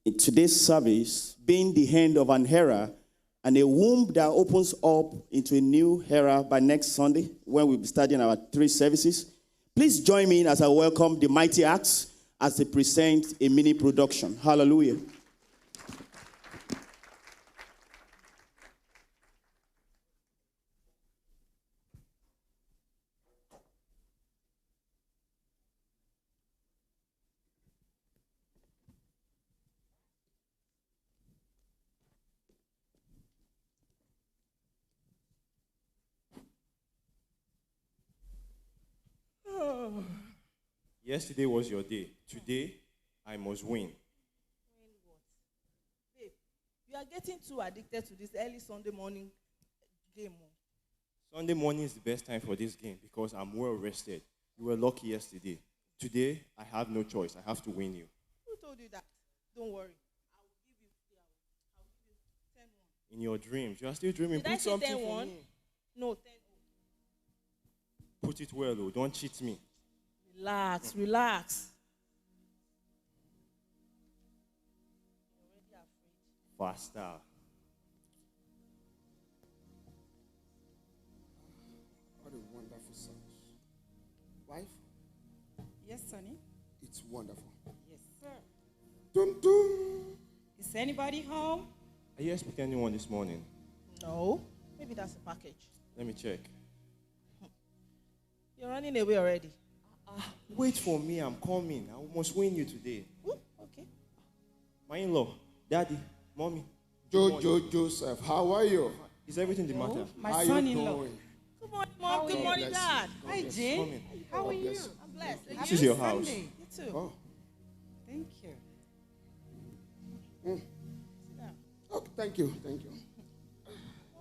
in today's service being the end of an era and a womb that opens up into a new era by next Sunday when we'll be starting our 3 services. Please join me as I welcome the Mighty Acts as they present a mini production. Hallelujah. Yesterday was your day. Today, I must win. Win what? Babe, you are getting too addicted to this early Sunday morning game. Sunday morning is the best time for this game because I'm well rested. You were lucky yesterday. Today, I have no choice. I have to win you. Who told you that? Don't worry. I will give you 3 hours. I will give you 10-1. In your dreams, you are still dreaming. Did I Put say something 10-1? for me. No, 10-0. Put it well, though. Don't cheat me. Relax, relax. You're already afraid. Faster. What a wonderful service. Wife, Yes, Sonny. it's wonderful. Yes, sir. Dum dum. Is anybody home? Are you expecting anyone this morning? No, maybe that's a package. Let me check. You're running away already. Wait for me. I'm coming. I must win you today. Ooh, okay. My in-law, daddy, mommy. good morning. Joseph, how are you? Is everything the matter? My How you son-in-law. doing? Good morning, Mom. Good morning, bless Dad. Hi, Come Jane. in. How are you? bless you. I'm blessed. And This you? is your house. Sunday. You too. Oh, Thank you. Sit down. okay, thank you, thank you.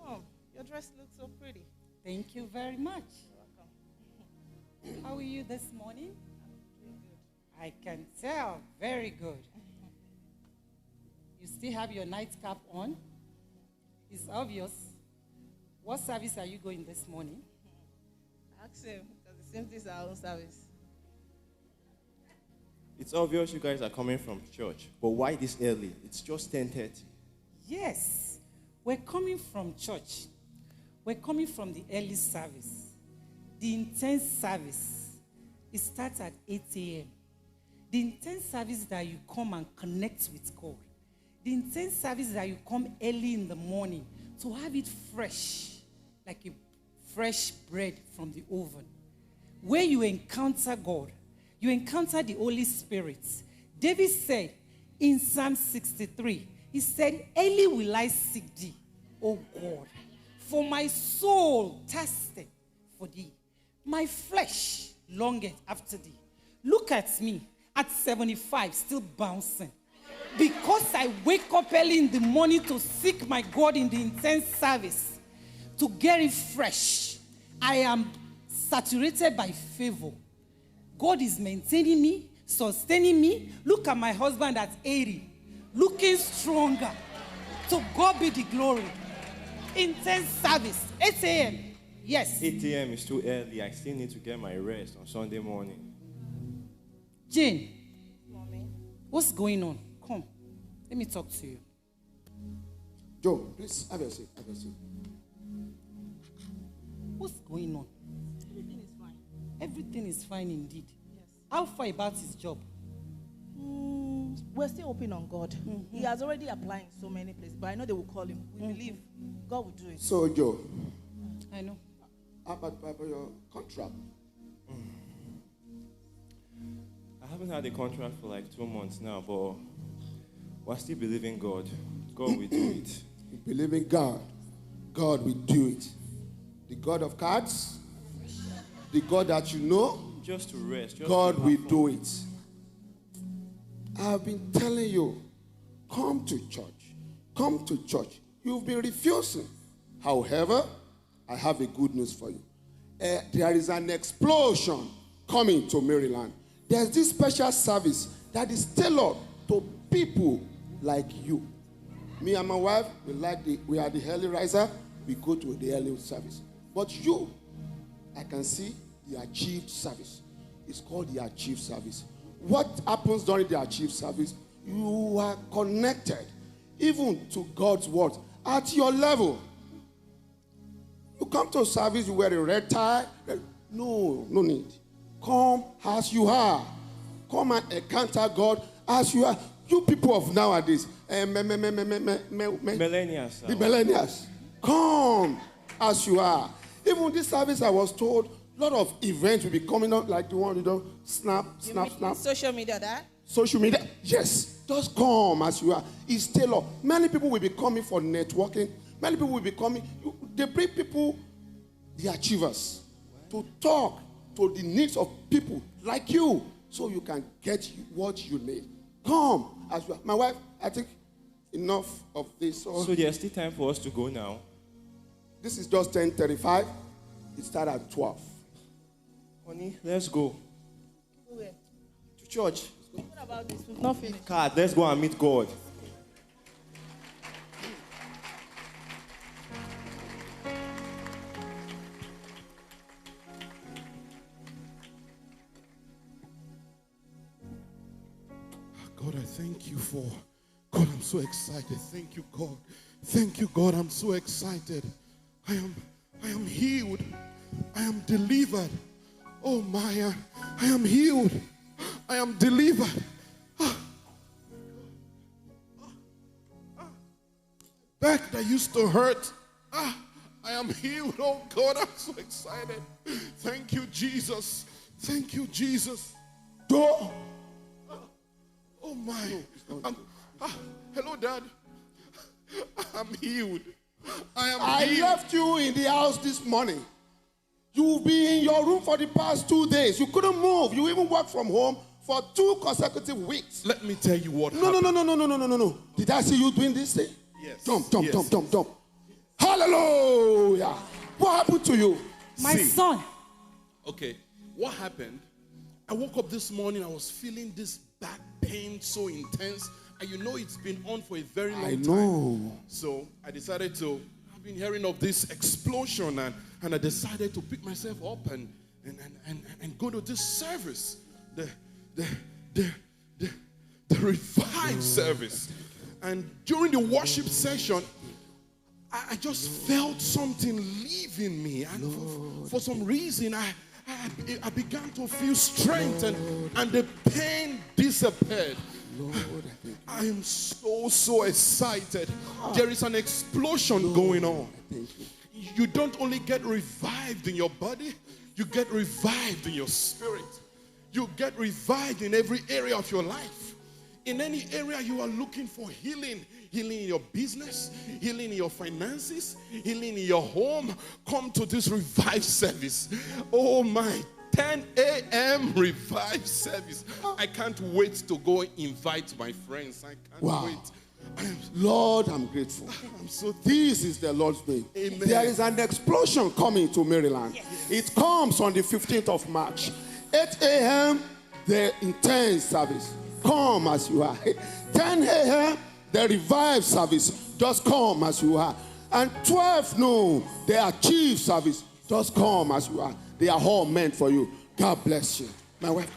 Mom, your dress looks so pretty. Thank you very much. You're welcome. How are you this morning? Doing good. I can tell. Very good. You still have your nightcap on? It's obvious. What service are you going this morning? Ask him, because it seems this is our own service. It's obvious you guys are coming from church, but why this early? It's just 10:30. Yes. We're coming from church. We're coming from the early service. The intense service. It starts at 8 a.m. The intense service that you come and connect with God. The intense service that you come early in the morning to have it fresh, like a fresh bread from the oven. Where you encounter God, you encounter the Holy Spirit. David said in Psalm 63, he said, early will I seek thee, O God, for my soul thirsteth for thee. My flesh longeth after thee. Look at me at 75, still bouncing. Because I wake up early in the morning to seek my God in the intense service, to get it fresh. I am saturated by favor. God is maintaining me, sustaining me. Look at my husband at 80, looking stronger. To God be the glory. Intense service, 8 a.m. Yes. 8 a.m. is too early. I still need to get my rest on Sunday morning. Jane, Mommy. what's going on? Come, let me talk to you. Joe, please have a seat. Have a seat. What's going on? Everything is fine. Everything is fine indeed. Yes. How far about his job? We're still hoping on God. He has already applied in so many places, but I know they will call him. We believe God will do it. So, Joe, I know. how about your contract? I haven't had a contract for like 2 months now, but we're still believing God. God will do it. You believe in God. God will do it. The God of cards, the God that you know, Just to rest. Just God to will have fun. do it. I've been telling you, come to church. Come to church. You've been refusing. However, I have a good news for you. There is an explosion coming to Maryland. There's this special service that is tailored to people like you. Me and my wife, we are the early riser. We go to the early service. But you, I can see the achieved service. It's called the achieved service. What happens during the achieved service? You are connected even to God's word at your level. You come to service, you wear a red tie. No need. Come as you are. Come and encounter God as you are. You people of nowadays, Millennials. the millennials, come as you are. Even this service, I was told, a lot of events will be coming up, like the one, snap. Social media, that? Social media, yes. Just come as you are. It's tailored. Many people will be coming for networking. Many people will be coming. They bring people, the achievers, to talk to the needs of people like you, so you can get what you need. Come as you are. My wife, I think enough of this. So there's still time for us to go now. This is just 10:35. It started at 12. Honey, let's go. Where? To church. What about this? We've not finished. God, let's go and meet God. God, I thank you for. God, I'm so excited. Thank you, God. Thank you, God. I'm so excited. I am healed. I am delivered. Oh my, I am healed. I am delivered. Back that used to hurt. I am healed. Oh God, I'm so excited. Thank you, Jesus. Thank you, Jesus. Door. Oh my. Hello, Dad. I'm healed. I left you in the house this morning. You've been in your room for the past 2 days. You couldn't move. You even worked from home for 2 consecutive weeks. Let me tell you what No. happened. Did I see you doing this thing? Yes. Jump. Hallelujah. What happened to you? My son. Okay, what happened? I woke up this morning, I was feeling this back pain so intense. And you know it's been on for a very long time. I know. So I decided to, I've been hearing of this explosion and I decided to pick myself up and go to this service. The revive service. And during the worship session, I just felt something leaving me. And for some reason, I began to feel strength and the pain disappeared. Lord, I am so excited. There is an explosion going on. You don't only get revived in your body, you get revived in your spirit. You get revived in every area of your life. In any area you are looking for healing, healing in your business, healing in your finances, healing in your home, come to this revive service. Oh my, 10 a.m. revive service. I can't wait to go invite my friends. I can't wait. Lord, I'm grateful. I'm so This is the Lord's day. Amen. There is an explosion coming to Maryland. It comes on the 15th of March. 8 a.m., the intense service. Come as you are. 10 a.m., the revive service. Just come as you are. And 12 noon, the achieve service. Just come as you are. They are all meant for you. God bless you. My wife.